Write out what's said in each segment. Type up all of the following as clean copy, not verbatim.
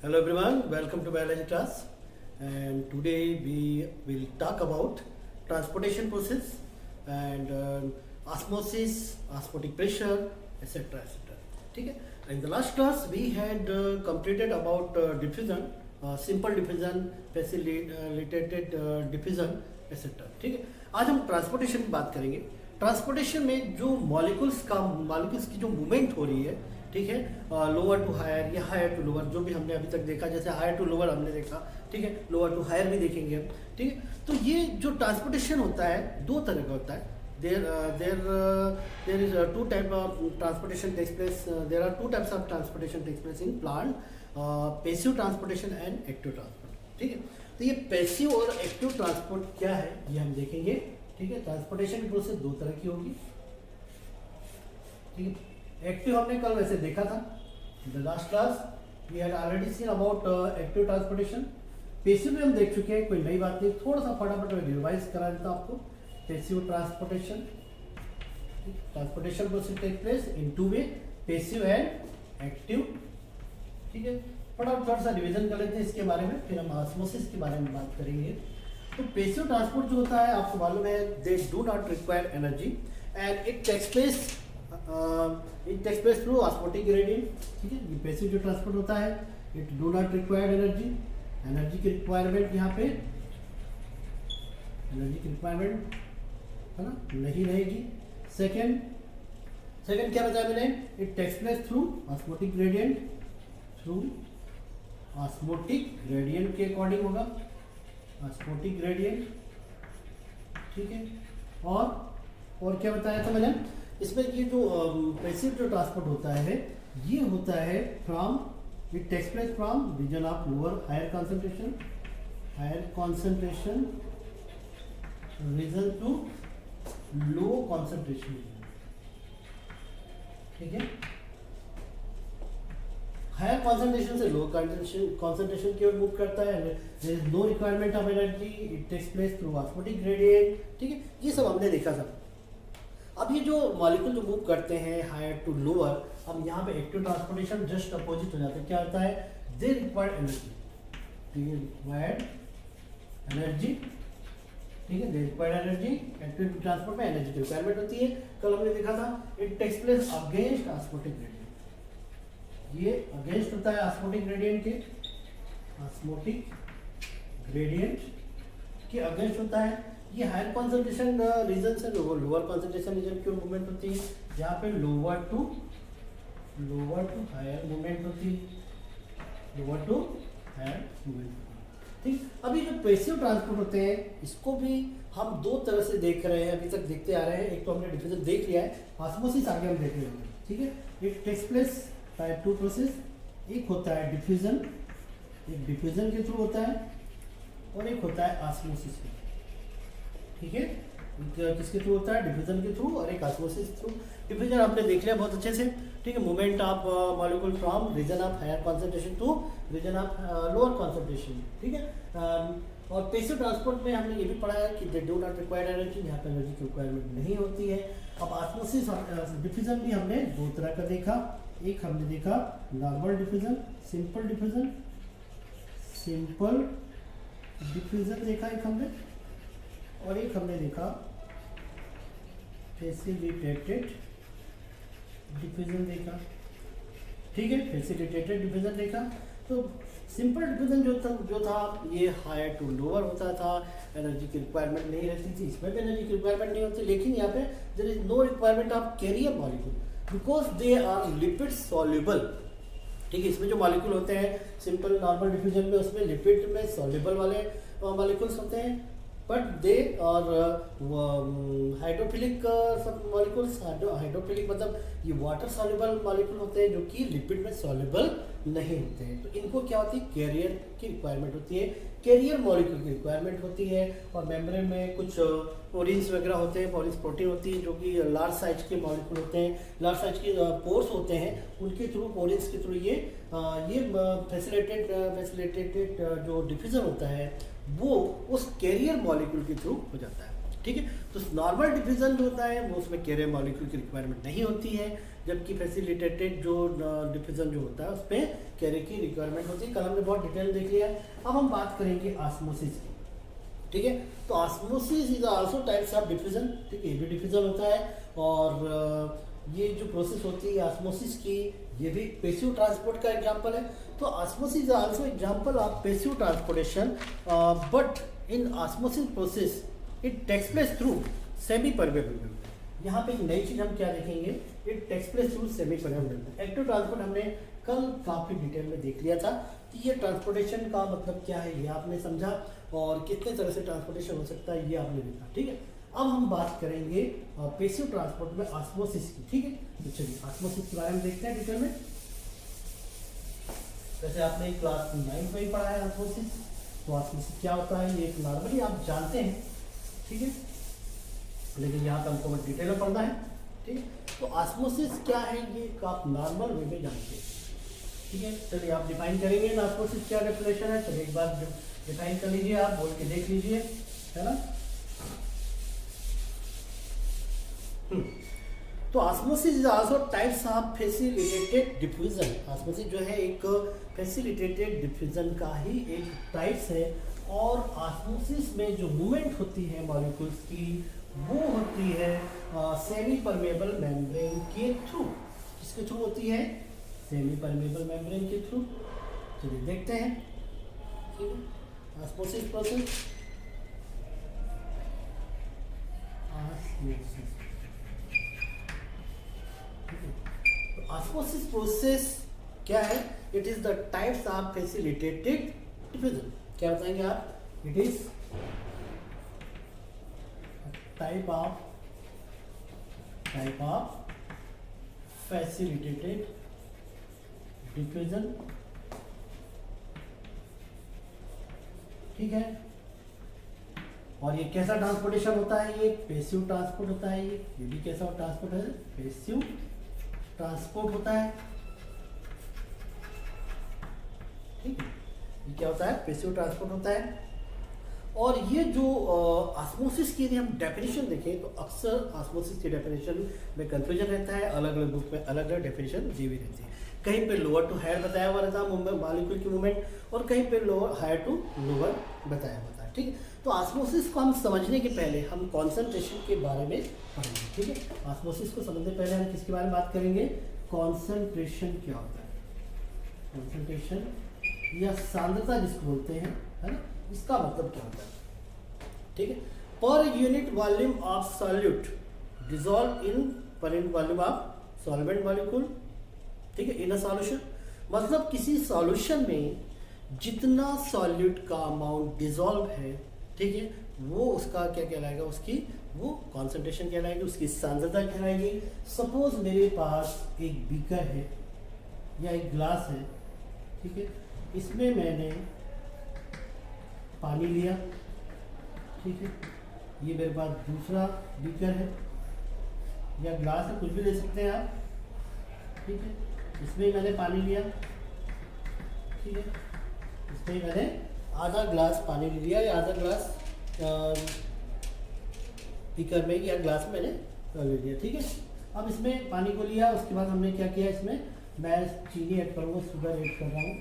Hello everyone, welcome to biology class, and today we will talk about transportation process and osmosis, osmotic pressure, etc. etc. ठीक है. In the last class we had completed about diffusion, simple diffusion, facilitated diffusion, etc. ठीक है. आज हम transportation की बात करेंगे. Transportation में जो मॉलिक्यूल्स की जो मूवमेंट हो रही है, ठीक है, लोअर टू हायर या हायर टू लोअर, जो भी हमने अभी तक देखा, जैसे हायर टू लोअर हमने देखा, ठीक है, लोअर टू हायर भी देखेंगे हम, ठीक है. तो ये जो ट्रांसपोर्टेशन होता है दो तरह का होता है. There is two type of transportation takes place. There are two types of transportation takes place in plant, passive transportation and active transport. ठीक है. तो ये पैसिव और एक्टिव ट्रांसपोर्ट क्या है ये हम देखेंगे. ठीक है. ट्रांसपोर्टेशन की प्रोसेस दो तरह की होगी. ठीक है. एक्टिव हमने कल वैसे देखा था, the last class we had already seen about active transportation. Passive में हम देख चुके हैं, कोई नई बात नहीं. थोड़ा सा फटाफट मैं रिवाइज करा देता हूं आपको. Passive transportation process take place in two way, passive and active. ठीक है. फटाफट थोड़ा सा रिवीजन कर लेते हैं इसके बारे में, फिर हम ऑस्मोसिस के बारे में बात करेंगे. तो पैसिव ट्रांसपोर्ट जो होता है आपको मालूम है, they do not require energy and it takes place through osmotic gradient. ठीक है. ये पैसिव जो ट्रांसपोर्ट होता है, it do not require energy की रिक्वायरमेंट यहाँ पे एनर्जी की रिक्वायरमेंट है ना नहीं रहेगी. सेकंड क्या बताया मैंने, it takes place through osmotic gradient के अकॉर्डिंग होगा, ऑस्मोटिक ग्रेडियंट. ठीक है. और क्या बताया था मैंने इसमें, ये जो पैसिव जो ट्रांसपोर्ट होता है ये होता है from, it takes place from region of lower higher concentration region to low concentration. ठीक है. हायर कंसंट्रेशन से लो कंसंट्रेशन की ओर मूव करता है. There is no requirement of energy, it takes place through osmotic gradient. ठीक है. ये सब हमने देखा था. अब ये जो मॉलिक्यूल जो मूव करते हैं हायर टू लोअर, अब यहाँ पे एक्टिव ट्रांसपोर्टेशन जस्ट अपोजिट हो जाता है. क्या होता है, दे रिक्वायर्ड एनर्जी. ठीक है. Required energy. ठीक है. They required energy. Active transport में एनर्जी की रिक्वायरमेंट होती है. कल हमने देखा था it takes place against osmotic gradient. ये अगेंस्ट होता है ऑस्मोटिक ग्रेडियंट के अगेंस्ट होता है. ये हायर कंसंट्रेशन रीजन से लोअर कंसंट्रेशन रीजन की मूवमेंट होती है. यहाँ पे लोअर टू हायर मूवमेंट होती है. ठीक. अभी जो पैसिव ट्रांसपोर्ट होते हैं इसको भी हम दो तरह से देख रहे हैं, अभी तक देखते आ रहे हैं. एक तो हमने डिफ्यूजन देख लिया है, ऑस्मोसिस आगे हम देख रहे हैं. ठीक है. It takes place type 2 process. एक होता है डिफ्यूजन, एक डिफ्यूजन के थ्रू होता है और एक होता है ऑस्मोसिस के. ठीक है. किसके थ्रू होता है, डिफ्यूजन के थ्रू और एक ऑस्मोसिस थ्रू. डिफ्यूजन आपने देख लिया बहुत अच्छे से. ठीक है. Movement of molecule from region of higher concentration to region of lower concentration. ठीक है. और पैसिव ट्रांसपोर्ट में हमने ये भी पढ़ा है कि दे डू नॉट रिक्वायर एनर्जी, यहाँ पे एनर्जी की रिक्वायरमेंट नहीं होती है. अब ऑस्मोसिस और डिफ्यूजन भी हमने दो तरह का देखा. एक हमने देखा नॉर्मल डिफ्यूजन, सिंपल डिफ्यूजन देखा एक हमने, और एक हमने देखा फैसिलिटेटेड डिफ्यूजन देखा. ठीक है. फैसिलिटेटेड डिफ्यूजन देखा. तो सिंपल डिफ्यूजन जो था ये हायर टू लोअर होता था, एनर्जी की रिक्वायरमेंट नहीं रहती थी. इसमें भी एनर्जी की रिक्वायरमेंट नहीं होती, लेकिन यहाँ पे there is no requirement of carrier molecule because they are lipid soluble. ठीक है. इसमें जो मॉलिक्यूल होते हैं सिंपल नॉर्मल डिफ्यूजन में, उसमें लिपिड में सॉल्युबल वाले मॉलिक्यूल्स होते हैं, बट दे और हाइड्रोफिलिक मॉलिक्यूल्स. हाइड्रोफिलिक मतलब ये वाटर सॉल्युबल मॉलिक्यूल होते हैं जो कि लिपिड में सॉल्युबल नहीं होते हैं. तो इनको क्या होती है, कैरियर की रिक्वायरमेंट होती है, कैरियर मॉलिक्यूल की रिक्वायरमेंट होती है. और मेम्ब्रेन में कुछ पोरिन्स वगैरह होते हैं, पोरिन्स प्रोटीन होती है जो कि लार्ज साइज के मॉलिक्यूल होते हैं, लार्ज साइज के पोर्स होते हैं, उनके थ्रू, पोरिन्स के थ्रू ये फैसिलिटेटेड जो डिफ्यूजन होता है वो उस कैरियर मॉलिक्यूल के थ्रू हो जाता है. ठीक है। तो नॉर्मल डिफ्यूजन जो होता है वो उसमें कैरियर मॉलिक्यूल की रिक्वायरमेंट नहीं होती है, जबकि फैसिलिटेटेड जो डिफ्यूजन जो होता है उस पर कैरी की रिक्वायरमेंट होती है। कल हमने बहुत डिटेल देख लिया है। अब हम बात करेंगे ऑस्मोसिस की, ठीक है। तो osmosis is also types of diffusion, ठीक है, ये भी डिफ्यूजन होता है। और ये जो प्रोसेस होती है ऑस्मोसिस की, ये भी पैसिव ट्रांसपोर्ट का एग्जांपल है। तो osmosis is also example of passive transportation, but in osmosis process it takes place through semi permeable membrane. यहाँ पे एक नई चीज़ हम क्या देखेंगे, it takes place through semi permeable membrane. Active transport हमने कल काफ़ी डिटेल में देख लिया था कि ये ट्रांसपोर्टेशन का मतलब क्या है, ये आपने समझा, और कितने तरह से ट्रांसपोर्टेशन हो सकता है ये आपने देखा, ठीक है। अब हम बात करेंगे पैसिव ट्रांसपोर्ट में ऑस्मोसिस की, ठीक है। तो चलिए ऑस्मोसिस के बारे में देखते हैं डिटेल में। वैसे आपने क्लास 9 में ही पढ़ा है ऑस्मोसिस। तो ऑस्मोसिस क्या होता है ये नॉर्मली आप जानते हैं, ठीक है, लेकिन यहाँ पे हमको डिटेल में पढ़ना है, ठीक है। तो ऑस्मोसिस क्या है ये आप नॉर्मल वे में जानते हैं, ठीक है। चलिए आप डिफाइन करेंगे ऑस्मोसिस क्या डेफिनेशन है। चलिए एक बार डिफाइन कर लीजिए, आप बोल के देख लीजिए, है ना। तो osmosis is also types of facilitated diffusion. Osmosis जो है एक फैसिलिटेटेड डिफ्यूजन का ही एक टाइप्स है। और ऑस्मोसिस में जो मूवमेंट होती है मॉलिक्यूल्स की वो होती है सेमी परमेबल मेम्ब्रेन के थ्रू। किसके थ्रू होती है? सेमी परमेबल मेम्ब्रेन के थ्रू। चलिए देखते हैं, ठीक है, ऑस्मोसिस प्रोसेस। ऑस्मोसिस प्रोसेस क्या है? It is the types of facilitated diffusion. क्या बताएंगे आप? It is type of facilitated diffusion, ठीक है। और ये कैसा ट्रांसपोर्टेशन होता है? ये पैसिव ट्रांसपोर्ट होता है। ये भी कैसा ट्रांसपोर्ट है? पैसिव ट्रांसपोर्ट होता है, ठीक है। ये क्या होता है? पैसिव ट्रांसपोर्ट होता है। और ये जो ऑस्मोसिस की यदि हम डेफिनेशन देखें तो अक्सर ऑस्मोसिस की डेफिनेशन में कंफ्यूजन रहता है। अलग अलग बुक में अलग अलग डेफिनेशन दी हुई रहती है। कहीं पे लोअर टू हायर बताया हुआ रहता है मॉलिक्यूल की मूवमेंट, और कहीं पे लोअर हायर टू लोअर बताया हुआ है, ठीक है। तो ऑस्मोसिस को हम समझने के पहले हम कॉन्सेंट्रेशन के बारे में पढ़ेंगे, ठीक है। ऑस्मोसिस को समझने पहले हम किसके बारे में बात करेंगे? कॉन्सेंट्रेशन क्या होता है, कॉन्सेंट्रेशन या सांद्रता जिसको बोलते हैं, है ना, इसका मतलब क्या होता है, ठीक है। Per unit volume of solute dissolve in per unit volume of solvent molecule, ठीक है, इन अ सॉल्यूशन। मतलब किसी सॉल्यूशन में जितना सॉल्यूट का अमाउंट डिसॉल्व है, ठीक है, वो उसका क्या कहलाएगा? उसकी वो कॉन्सेंट्रेशन कहलाएगी, उसकी सांद्रता कहलाएगी। सपोज मेरे पास एक बीकर है या एक ग्लास है, ठीक है, इसमें मैंने पानी लिया, ठीक है, ये मेरे पास दूसरा बीकर है या ग्लास है, कुछ भी ले सकते हैं आप, ठीक है। इसमें मैंने पानी लिया, ठीक है, इसमें मैंने आधा ग्लास पानी लिया या आधा ग्लास बीकर में या ग्लास में मैंने ले लिया, ठीक है। अब इसमें पानी को लिया, उसके बाद हमने क्या किया? इसमें मैं चीनी ऐड करूँगा, शुगर ऐड कर रहा हूँ,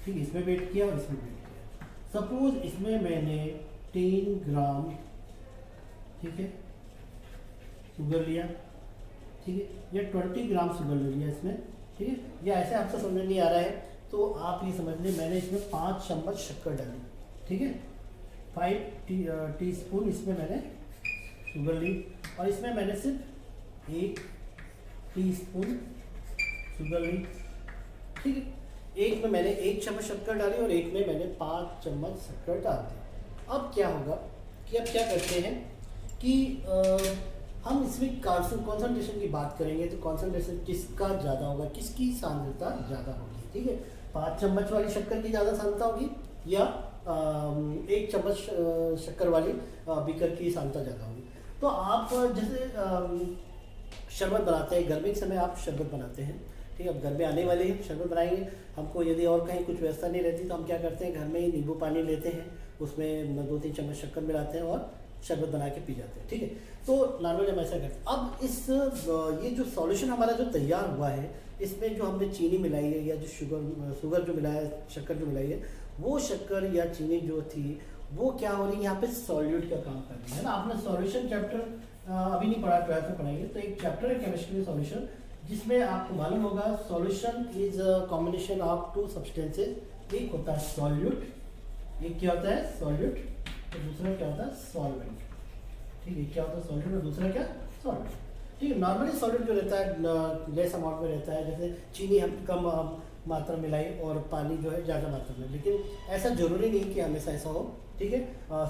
ठीक है, इसमें वेट किया और इसमें वेट किया। सपोज इसमें मैंने 10 ग्राम, ठीक है, शुगर लिया, ठीक है, या 20 ग्राम शुगर ले लिया इसमें, ठीक है, या ऐसे आपको समझ नहीं आ रहा है तो आप ये समझ लें मैंने इसमें 5 चम्मच शक्कर डाली, ठीक है, 5 टीस्पून इसमें मैंने शुगर ली, और इसमें मैंने सिर्फ 1 टीस्पून शुगर ली, ठीक है। एक में मैंने 1 चम्मच शक्कर डाली और एक में मैंने 5 चम्मच शक्कर डाल दी। अब क्या होगा कि अब क्या करते हैं कि हम इसमें कॉन्सेंट्रेशन की बात करेंगे तो कॉन्सेंट्रेशन किसका ज़्यादा होगा, किसकी सांद्रता ज़्यादा होगी, ठीक है। 5 चम्मच वाली शक्कर की ज़्यादा सांद्रता होगी या 1 चम्मच शक्कर वाली बीकर की सांद्रता ज़्यादा होगी। तो आप जैसे शरबत बनाते हैं, गर्मी के समय आप शरबत बनाते हैं, ठीक है। अब घर में आने वाले हैं, शरबत बनाएंगे, हमको यदि और कहीं कुछ व्यवस्था नहीं रहती तो हम क्या करते हैं? घर में ही नींबू पानी लेते हैं, उसमें 2-3 चम्मच शक्कर मिलाते हैं और शरबत बना के पी जाते हैं, ठीक है। तो नॉर्मली हम ऐसा करते हैं। अब ये जो सॉल्यूशन हमारा जो तैयार हुआ है, इसमें जो हमने चीनी मिलाई है या जो शुगर जो मिलाया है, शक्कर जो मिलाई है, वो शक्कर या चीनी जो थी वो क्या हो रही है, यहाँ पे सॉल्यूट का काम कर रही है ना। आपने सॉल्यूशन चैप्टर अभी नहीं पढ़ा, 12th में पढ़ाएंगे। तो एक चैप्टर है केमिस्ट्री में सॉल्यूशन, जिसमें आपको मालूम होगा solution is a combination of two substances. एक होता है सॉल्यूट, एक क्या होता है सॉल्यूट, तो दूसरा क्या होता है सॉल्वेंट। ठीक है, क्या होता है सॉल्यूट और दूसरा क्या सॉल्वेंट। ठीक है, नॉर्मली सॉल्यूट जो रहता है लेस अमाउंट में रहता है, जैसे चीनी हम कम मात्रा में लाई और पानी जो है ज़्यादा मात्रा में, लेकिन ऐसा जरूरी नहीं कि हमेशा ऐसा हो। ठीक है,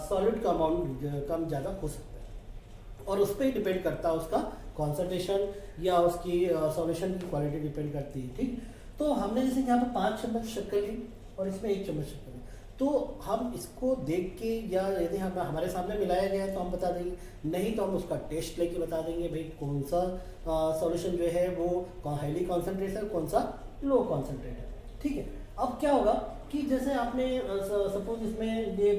सॉल्यूट का अमाउंट कम ज़्यादा हो सकता है और उस पर ही डिपेंड करता है उसका कॉन्सेंट्रेशन या उसकी सॉल्यूशन की क्वालिटी डिपेंड करती है। ठीक, तो हमने जैसे यहाँ पे 5 चम्मच शक्कर ली और इसमें 1 चम्मच शक्कर ली, तो हम इसको देख के या यदि हम हमारे सामने मिलाया गया है तो हम बता देंगे, नहीं तो हम उसका टेस्ट लेके बता देंगे भाई कौन सा सॉल्यूशन जो है वो हाईली कॉन्सेंट्रेट है, कौन सा लो कॉन्सेंट्रेट है। ठीक है, अब क्या होगा कि जैसे आपने सपोज इसमें ये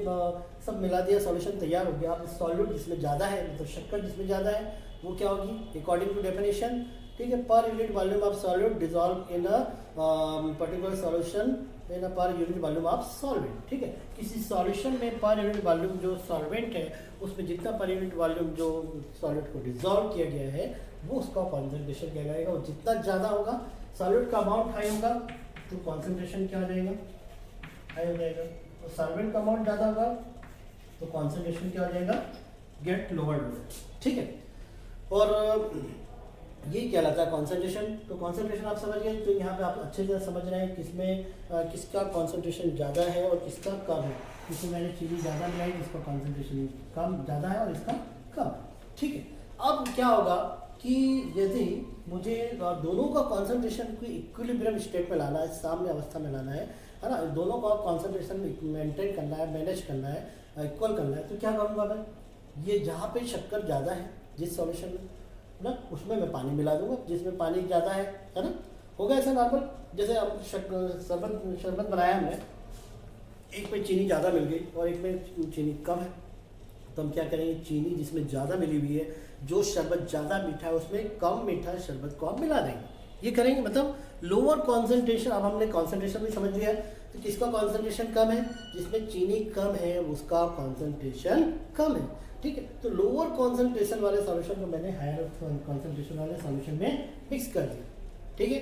सब मिला दिया, सॉल्यूशन तैयार हो गया। अब सॉल्यूट जिसमें ज़्यादा है, मतलब शक्कर जिसमें ज़्यादा है, वो क्या होगी अकॉर्डिंग टू डेफिनेशन। ठीक है, per unit volume of solute dissolve in a particular solution in a per unit volume of solvent. ठीक है, किसी सॉल्यूशन में पर यूनिट वॉल्यूम जो सॉल्वेंट है उसमें जितना पर यूनिट वॉल्यूम जो सॉल्यूट को डिजॉल्व किया गया है वो उसका कॉन्सेंट्रेशन कहलाएगा। और जितना ज़्यादा होगा, सॉल्यूट का अमाउंट हाई होगा तो कॉन्सेंट्रेशन क्या हो जाएगा, हाई हो जाएगा। और सॉल्वेंट का अमाउंट ज़्यादा होगा तो कॉन्सेंट्रेशन क्या हो जाएगा, गेट लोअर्ड हो जाएगा। ठीक है, और ये कहलाता है कॉन्सेंट्रेशन। तो कॉन्सेंट्रेशन आप समझ गए, तो यहाँ पे आप अच्छे से समझ रहे हैं किसमें किसका कॉन्सेंट्रेशन ज़्यादा है और किसका कम है। इसमें मैंने चीनी ज़्यादा मिलाई, इसका कॉन्सेंट्रेशन कम ज़्यादा है और इसका कम। ठीक है, अब क्या होगा कि यदि मुझे दोनों का कॉन्सेंट्रेशन को इक्विलिब्रियम स्टेट में लाना है, साम्य अवस्था में लाना है ना, दोनों का कॉन्सेंट्रेशन मेंटेन करना है, मैनेज करना है, इक्वल करना है, तो क्या करूँगा मैं, ये जहाँ पे शक्कर ज़्यादा है जिस सॉल्यूशन में ना, उसमें मैं पानी मिला दूंगा जिसमें पानी ज़्यादा है ना। होगा ऐसा नॉर्मल, जैसे अब शरबत बनाया हमने, एक में चीनी ज़्यादा मिल गई और एक में चीनी कम है, तो हम क्या करेंगे, चीनी जिसमें ज़्यादा मिली हुई है, जो शरबत ज़्यादा मीठा है उसमें कम मीठा शरबत को हम मिला देंगे। ये करेंगे, मतलब लोअर कॉन्सेंट्रेशन। अब हमने कॉन्सेंट्रेशन भी समझ लिया, तो किसका कॉन्सेंट्रेशन कम है, जिसमें चीनी कम है उसका कॉन्सेंट्रेशन कम है। ठीक है, तो लोअर कॉन्सेंट्रेशन वाले सॉल्यूशन को मैंने हायर कॉन्सेंट्रेशन वाले सॉल्यूशन में मिक्स कर दिया। ठीक है,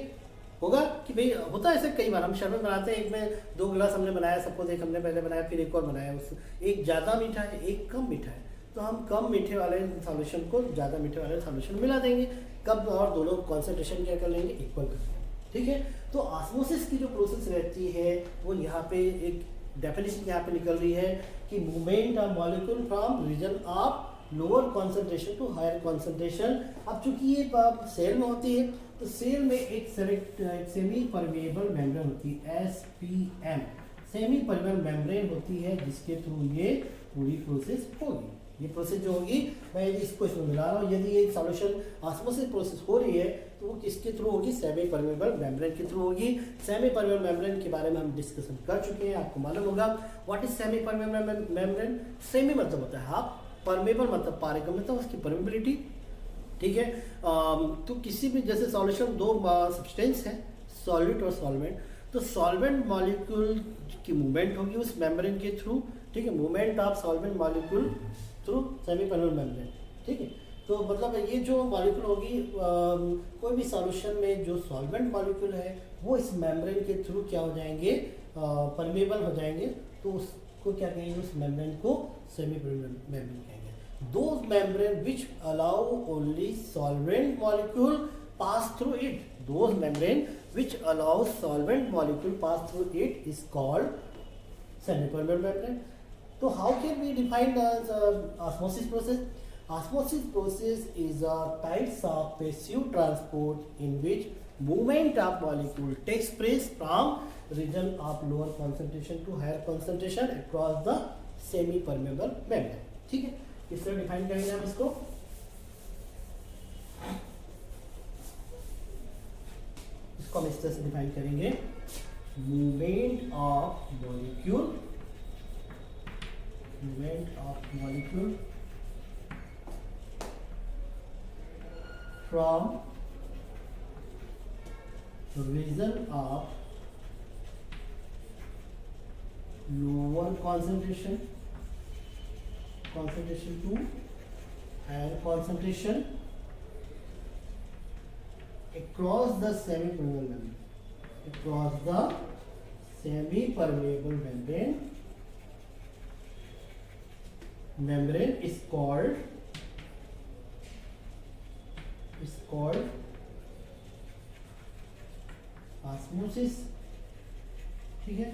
होगा कि भाई होता है ऐसे कई बार हम शरबत बनाते हैं, एक में 2 गिलास हमने बनाया, सपोज एक हमने पहले बनाया फिर एक और बनाया, उस एक ज़्यादा मीठा है एक कम मीठा है, तो हम कम मीठे वाले सॉल्यूशन को ज़्यादा मीठे वाले सॉल्यूशन मिला देंगे कब, और दोनों कॉन्सेंट्रेशन क्या कर लेंगे, इक्वल कर लेंगे। ठीक है, तो ऑस्मोसिस की जो प्रोसेस रहती है वो यहाँ पे एक डेफिनेशन यहाँ पे निकल रही है कि movement of molecule from region of lower concentration to higher concentration. अब चूंकि ये सेल में होती है, तो सेल में एक सेमी परमेएबल मेम्ब्रेन होती है, SPM, सेमी परमेएबल मेम्ब्रेन होती है, जिसके थ्रू ये पूरी प्रोसेस होगी। ये प्रोसेस जो होगी, मैं इसको इसमें मिला रहा हूँ, यदि ये सॉल्यूशन ऑस्मोसिस प्रोसेस हो रही है तो वो किसके थ्रू होगी, सेमी परमेएबल मेम्ब्रेन के थ्रू होगी। सेमी परमेएबल मेम्ब्रेन के बारे में हम डिस्कशन कर चुके हैं, आपको मालूम होगा what is semi permeable membrane. Semi मतलब होता है हाफ, परमेएबल मतलब पारगम्यता, मतलब उसकी परमेबिलिटी। ठीक है, तो किसी भी जैसे सॉल्यूशन 2 सब्सटेंस है, सॉल्यूट और सॉल्वेंट, तो सॉल्वेंट मॉलिक्यूल की मूवमेंट होगी उस मेम्ब्रेन के थ्रू। ठीक है, movement of solvent molecule through semi permeable membrane. ठीक है, तो मतलब ये जो मॉलिक्यूल होगी, कोई भी सॉल्यूशन में जो सॉल्वेंट मॉलिक्यूल है वो इस मेम्ब्रेन के थ्रू क्या हो जाएंगे, परमेएबल हो जाएंगे, तो उसको क्या कहेंगे, उस मेम्ब्रेन को सेमी परमेएबल मेम्ब्रेन कहेंगे। Those membrane which allow only solvent molecule pass through it, those membrane which allow solvent molecule pass through it is called semi-permeable membrane. So how can we define the osmosis process? Osmosis process is a types of passive transport in which movement of molecule takes place from region of lower concentration to higher concentration across the semi-permeable membrane. ठीक है, किस तरह define करेंगे हम इसको, हम इस तरह से डिफाइन करेंगे, movement of molecule from region of lower concentration to higher concentration across the semi-permeable membrane is called osmosis. ठीक है,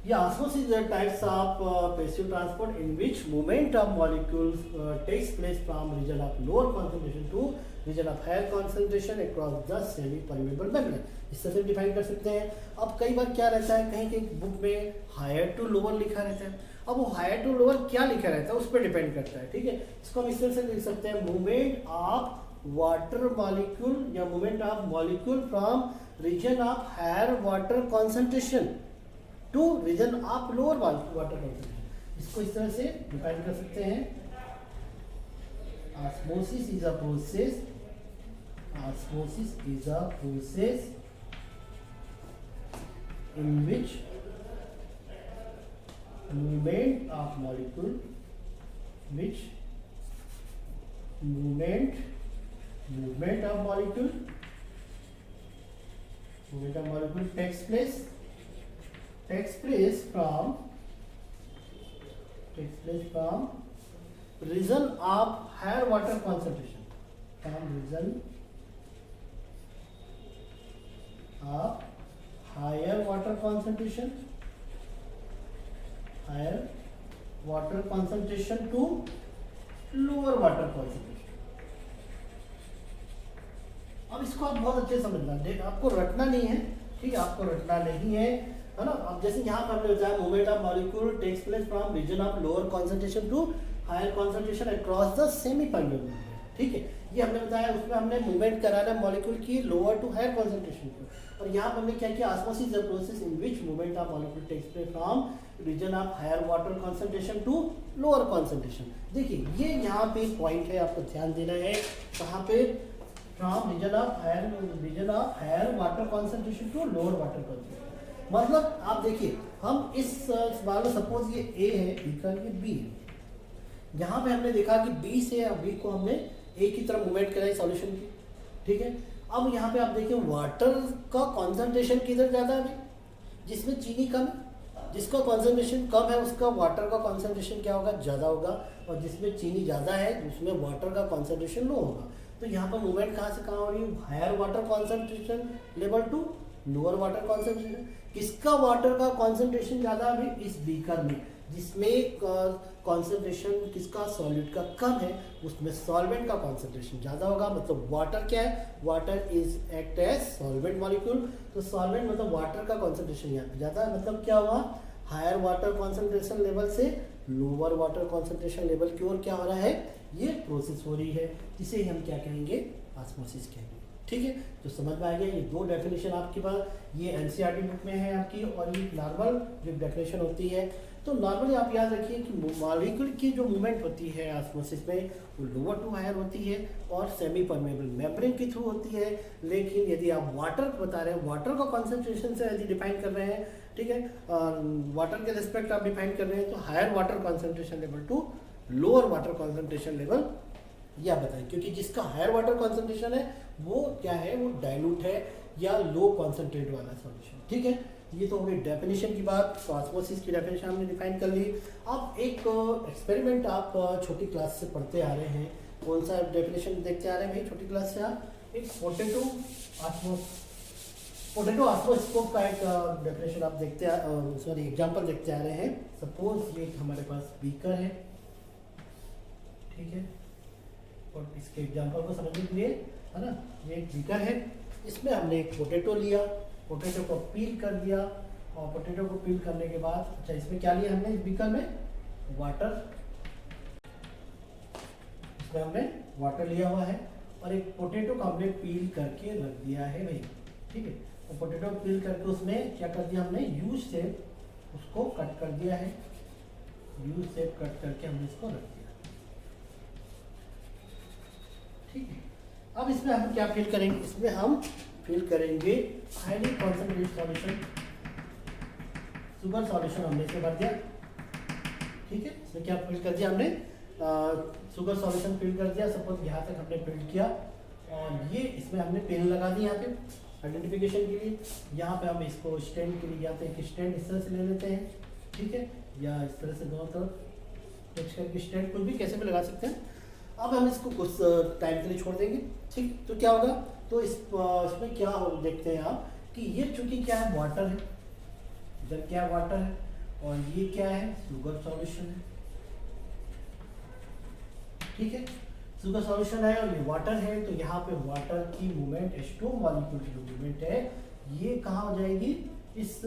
ये osmosis are types of passive transport in which movement of molecules takes place from region of lower concentration to region of higher concentration across the semi-permeable membrane. इस तरह से define कर सकते हैं. अब कई बार क्या रहता है, कहीं कहीं बुक में हायर टू लोअर लिखा रहता है. अब वो हायर टू लोअर क्या लिखा रहता है उस पर डिपेंड करता है. ठीक है, इसको हम इस तरह से लिख सकते हैं, मूवमेंट ऑफ वाटर मॉलिक्यूल या movement of molecule from region of higher water concentration to region of lower water concentration. इसको इस तरह से डिफाइन कर सकते हैं. Osmosis is a process in which movement of molecule takes place from region of higher water concentration, higher water concentration to lower water concentration. अब इसको आप बहुत अच्छे समझना, आपको रटना नहीं है. ठीक है, आपको रटना नहीं है ना. अब जैसे यहाँ पर हमने बताया movement of molecule takes place from region of lower concentration to higher concentration across the semi permeable. ठीक है, ये हमने बताया, उसमें हमने मूवमेंट कराना मॉलिक्यूल की लोअर टू हायर कॉन्सेंट्रेशन को. और यहाँ पर हमने क्या किया, osmosis is the process in which movement of molecule takes place from region of higher water concentration to lower concentration. देखिए ये यहाँ पे पॉइंट है, आपको ध्यान देना है. कहाँ पे, from region of higher water concentration to lower water concentration. मतलब आप देखिए, हम इस मान लो सपोज ये ए है, बीकर ये बी है. यहाँ पे हमने देखा कि बी से बी को हमने ए की तरफ मूवमेंट कराई सॉल्यूशन की. ठीक है, अब यहाँ पे आप देखिए वाटर का कॉन्सेंट्रेशन किधर ज़्यादा है, जिसमें चीनी कम है. जिसका कॉन्सेंट्रेशन कम है उसका वाटर का कॉन्सेंट्रेशन क्या होगा, ज़्यादा होगा. और जिसमें चीनी ज़्यादा है उसमें वाटर का कॉन्सेंट्रेशन लो होगा. तो यहाँ पर मूवमेंट कहाँ से कहाँ हो रही है, higher water concentration level to lower water concentration. किसका वाटर का कॉन्सेंट्रेशन ज़्यादा है, इस बीकर में, जिसमें कॉन्सेंट्रेशन किसका सॉलिड का कम है, उसमें सॉल्वेंट का कॉन्सेंट्रेशन ज़्यादा होगा. मतलब वाटर क्या है, water is act as solvent molecule. तो सॉल्वेंट मतलब वाटर का कॉन्सेंट्रेशन यहाँ पे ज़्यादा है. मतलब क्या हुआ, हायर वाटर कॉन्सेंट्रेशन लेवल से लोअर वाटर कॉन्सेंट्रेशन लेवल की ओर क्या हो रहा है, ये प्रोसेस हो रही है. जिसे हम क्या कहेंगे, ऑस्मोसिस कहेंगे. ठीक है, तो समझ में आ गया. ये दो डेफिनेशन आपके पास, ये एनसीईआरटी बुक में है आपकी, और ये नॉर्मल जो डेफिनेशन होती है. तो नॉर्मली आप याद रखिए कि मॉलिक्यूल की जो मूवमेंट होती है ऑस्मोसिस में, वो लोअर टू हायर होती है और सेमी परमेबल मेम्ब्रेन के थ्रू होती है. लेकिन यदि आप वाटर बता रहे हैं, वाटर का कॉन्सेंट्रेशन से यदि डिफाइन कर रहे हैं, ठीक है, वाटर के रिस्पेक्ट आप डिफाइन कर रहे हैं, तो higher water concentration level to lower water concentration level या बताएं. क्योंकि जिसका हायर वाटर कॉन्सेंट्रेशन है वो क्या है, वो डाइल्यूट है या लो कॉन्सेंट्रेट वाला सॉल्यूशन. ठीक है, ये तो हो गई डेफिनेशन की बात. ऑस्मोसिस की डेफिनेशन हमने डिफाइन कर ली. अब एक एक्सपेरिमेंट आप छोटी क्लास से पढ़ते आ रहे हैं. कौन सा डेफिनेशन देखते आ रहे हैं भाई छोटी क्लास से आप, एक पोटैटो ऑस्मोस्कोप का एक डेफिनेशन आप देखते सॉरी एग्जांपल देखते आ रहे हैं. सपोज ये हमारे पास बीकर है, ठीक है, और इसके एग्जांपल को समझने के लिए, है ना, ये एक बीकर है, इसमें हमने एक पोटैटो लिया, पोटैटो को पील कर दिया, और पोटैटो को पील करने के बाद, अच्छा इसमें क्या लिया हमने, इस बीकर में वाटर, इसमें हमने वाटर लिया हुआ है, और एक पोटैटो को हमने पील करके रख दिया है भाई. ठीक है, तो पोटैटो पील करके उसमें क्या कर दिया हमने, यू शेप उसको कट कर दिया है. यू शेप कट करके हमने इसको रख दिया. ठीक है, अब इसमें हम क्या फिल करेंगे, इसमें हम फिल करेंगे highly concentrated solution, sugar solution हमने इसमें भर दिया, ठीक है। इसमें क्या फिल कर दिया हमने, शुगर सॉल्यूशन फिल कर दिया, सपोज यहाँ तक हमने फिल किया, और ये इसमें हमने पेन लगा दी यहाँ पे आइडेंटिफिकेशन के लिए। यहाँ पे हम इसको स्टैंड के लिए या तो एक स्टैंड इस तरह से ले लेते हैं, ठीक है, या इस तरह से दोनों तरफ टच करके स्टैंड कुछ भी कैसे भी लगा सकते हैं। अब हम इसको कुछ टाइम के लिए छोड़ देंगे, ठीक। तो क्या होगा, तो इसमें क्या देखते हैं आप कि ये चूंकि क्या है, वाटर है, इधर क्या वाटर है, और ये क्या है, शुगर सॉल्यूशन है, ठीक है। शुगर सॉल्यूशन है और ये वाटर है, तो यहाँ पे वाटर की मूवमेंट, H2 मॉलिक्यूल की जो मूवमेंट है ये कहाँ हो जाएगी, इस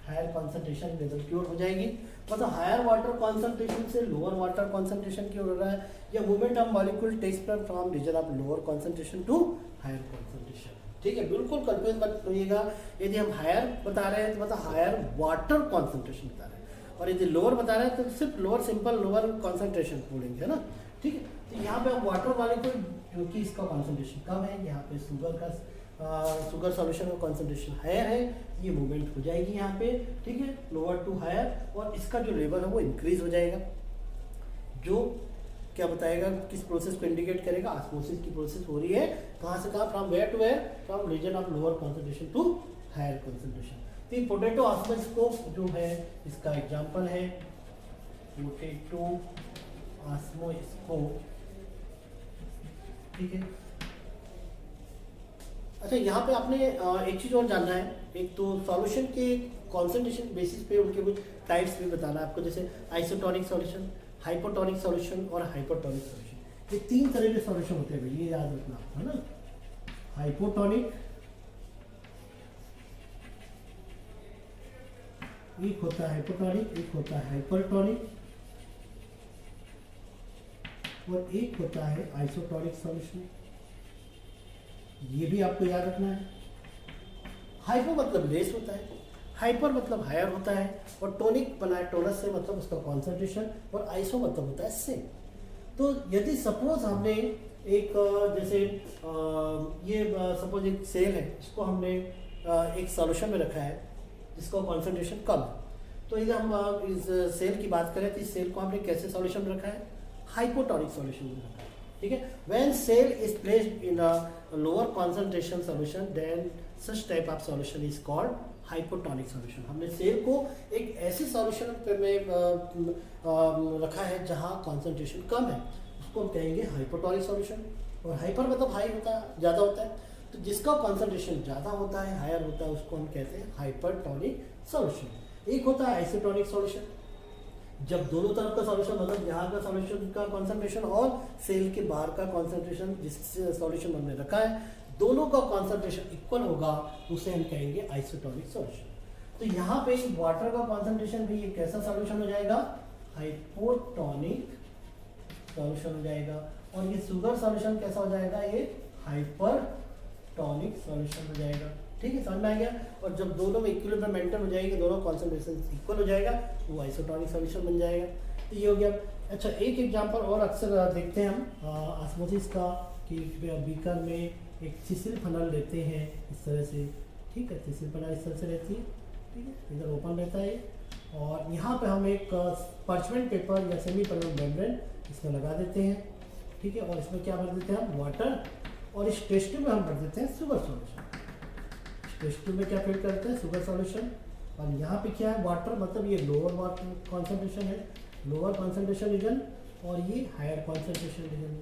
हायर कॉन्सेंट्रेशन लेवल की ओर हो जाएगी। मतलब हायर वाटर कॉन्सेंट्रेशन से लोअर वाटर कॉन्सेंट्रेशन की ओर हो रहा है, या movement of molecule takes place from region of lower concentration to higher concentration, ठीक है। बिल्कुल कंफ्यूज मत होइएगा, यदि हम हायर बता रहे हैं तो मतलब हायर वाटर कॉन्सेंट्रेशन बता रहे हैं, और यदि लोअर बता रहे हैं तो सिर्फ लोअर, सिंपल लोअर कॉन्सेंट्रेशन बोलेंगे, है ना, ठीक है। तो यहाँ पे हम वाटर मॉलिक्यूल क्योंकि इसका कॉन्सेंट्रेशन कम है, यहाँ पे शुगर सॉल्यूशन का कॉन्सेंट्रेशन हायर है, ये मूवमेंट हो जाएगी यहाँ पे, ठीक है, लोअर टू हायर, और इसका जो लेवल है वो इंक्रीज हो जाएगा, जो क्या बताएगा, किस प्रोसेस को इंडिकेट करेगा, ऑस्मोसिस की प्रोसेस हो रही है, कहाँ से कहाँ, from where to where, from region of lower concentration to higher concentration. तो ये पोटैटो ऑस्मोस्कोप जो है इसका एग्जाम्पल है, पोटैटो ऑस्मोस्कोप, ठीक है। अच्छा, यहाँ पे आपने एक चीज़ और जानना है, एक तो सॉल्यूशन के कॉन्सेंट्रेशन बेसिस पे उनके कुछ टाइप्स भी बताना है आपको, जैसे आइसोटोनिक सॉल्यूशन, हाइपोटोनिक सॉल्यूशन और हाइपरटोनिक सॉल्यूशन। ये 3 तरह के सॉल्यूशन होते हैं भाई, ये याद रखना आपको, है ना। हाइपोटोनिक, एक होता है हाइपोटोनिक, एक होता है हाइपरटोनिक, और एक होता है आइसोटोनिक सॉल्यूशन। ये भी आपको याद रखना है। हाइपो मतलब लेस होता है, हाइपर मतलब हायर होता है, और टोनिक बना है टोनस से, मतलब उसका कॉन्सेंट्रेशन, और आइसो मतलब होता है सेम। तो यदि सपोज हमने एक जैसे ये सपोज एक सेल है, इसको हमने एक सॉल्यूशन में रखा है जिसका कॉन्सेंट्रेशन कम है, तो यदि हम इस सेल की बात करें तो इस सेल को हमने कैसे सॉल्यूशन में रखा है, हाइपोटोनिक सॉल्यूशन में रखा है, ठीक है। When cell is placed in a lower concentration solution, then such type of solution is called hypotonic solution. हमने सेल को एक ऐसे सॉल्यूशन में रखा है जहाँ कॉन्सेंट्रेशन कम है, उसको हम कहेंगे हाइपोटोनिक सॉल्यूशन। और हाइपर मतलब हाई होता है, ज़्यादा होता है, तो जिसका कॉन्सेंट्रेशन ज़्यादा होता है, हायर होता है, उसको हम कहते हैं हाइपरटोनिक सॉल्यूशन। एक होता है आइसोटोनिक सॉल्यूशन, जब दोनों तरफ का सॉल्यूशन, मतलब यहाँ का सॉल्यूशन का कॉन्सेंट्रेशन और सेल के बाहर का कॉन्सेंट्रेशन, जिस सॉल्यूशन हमने रखा है, दोनों का कॉन्सेंट्रेशन इक्वल होगा, उसे हम कहेंगे आइसोटोनिक सॉल्यूशन। तो यहाँ पे वाटर का कॉन्सेंट्रेशन भी एक कैसा सॉल्यूशन हो जाएगा, हाइपोटोनिक सॉल्यूशन हो जाएगा, और ये शुगर सॉल्यूशन कैसा हो जाएगा, ये हाइपरटोनिक सॉल्यूशन हो जाएगा, ठीक है, समझ में आ गया। और जब दोनों में इक्विलिब्रियम मेंटेन हो जाएगी, दोनों कॉन्सेंट्रेशन इक्वल हो जाएगा, वो आइसोटोनिक सॉल्यूशन बन जाएगा। तो ये हो गया। अच्छा, एक एग्जांपल और अक्सर देखते हैं हम ऑस्मोसिस का, कि बीकर में एक चिसिल फनल लेते हैं इस तरह से, ठीक है, चिसिल फनल इस तरह से रहती है, ठीक है, इधर ओपन रहता है, और यहाँ पे हम एक पार्चमेंट पेपर या सेमी परमानेंट मेम्ब्रेन इसमें लगा देते हैं, ठीक है, और इसमें क्या भर देते हैं हम, वाटर, और इस टेस्ट ट्यूब में हम भर देते हैं शुगर सॉल्यूशन। टेस्ट ट्यूब में क्या फिल करते हैं, शुगर सॉल्यूशन, और यहाँ पे क्या है, वाटर, मतलब ये लोअर वाटर कॉन्सेंट्रेशन है, लोअर कॉन्सेंट्रेशन रीजन, और ये हायर कॉन्सेंट्रेशन रीजन,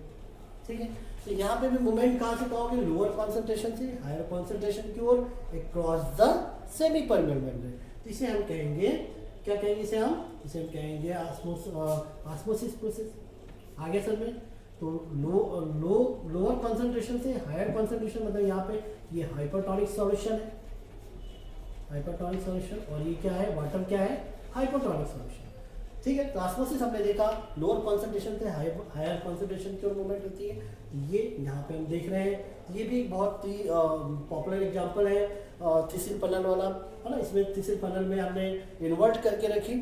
ठीक है। तो यहाँ पे भी मूवमेंट कहाँ से कहोगे, लोअर कॉन्सेंट्रेशन से हायर कॉन्सेंट्रेशन की ओर across the semi permeable membrane. तो इसे हम कहेंगे, क्या कहेंगे इसे हम कहेंगे ऑस्मोसिस प्रोसेस। आगे सर में तो लोअर कॉन्सेंट्रेशन से हायर कॉन्सेंट्रेशन, मतलब यहाँ पे ये हाइपरटोनिक सॉल्यूशन है, हाइपरटोनिक सॉल्यूशन, और ये क्या है, वाटर क्या है, हाइपोटोनिक सॉल्यूशन, ठीक है। तो ऑस्मोसिस हमने देखा, लोअर कॉन्सेंट्रेशन से हायर कॉन्सेंट्रेशन की ओर मूवमेंट होती है, ये यहाँ पे हम देख रहे हैं। ये भी एक बहुत ही पॉपुलर एग्जांपल है थिसिल फनल वाला, है ना। इसमें थिसिल फनल में हमने इन्वर्ट करके रखी,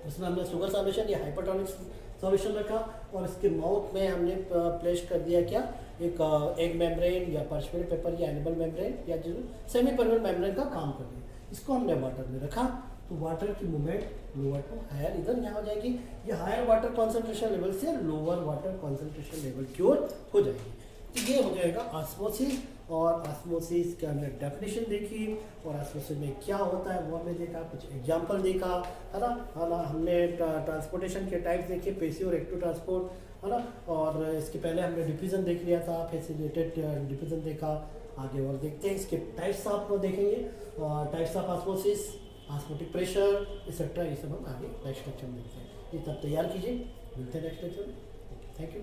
उसमें हमने शुगर सॉल्यूशन या हाइपरटोनिक सॉल्यूशन रखा, और इसके माउथ में हमने प्लेस कर दिया क्या, एक एग मेम्ब्रेन या पार्चमेंट पेपर या एनिमल मेम्ब्रेन या जो सेमी परमेनेंट मेम्ब्रेन का काम कर दिया। इसको हमने वाटर में रखा तो वाटर की मूवमेंट लोअर टू हायर इधर यहाँ हो जाएगी। ये हायर वाटर कॉन्सेंट्रेशन लेवल से लोअर वाटर कॉन्सेंट्रेशन लेवल की ओर हो जाएगी। तो ये हो जाएगा ऑस्मोसिस। और ऑस्मोसिस के हमने डेफिनेशन देखी और ऑस्मोसिस में क्या होता है वो हमने देखा, कुछ एग्जांपल देखा, है ना। हमने ट्रांसपोर्टेशन के टाइप्स देखे, पैसिव और एक्टिव ट्रांसपोर्ट, है ना। और इसके पहले हमने डिफिजन देख लिया था, फैसिलिटेटेड डिफिजन देखा। आगे और देखते हैं इसके टाइप्स आप देखेंगे, types of osmosis, osmotic pressure etcetera, ये सब हम आगे नेक्स्ट लेक्चर में देखते हैं। ये तब तैयार कीजिए, मिलते हैं नेक्स्ट लेक्चर में। Thank you.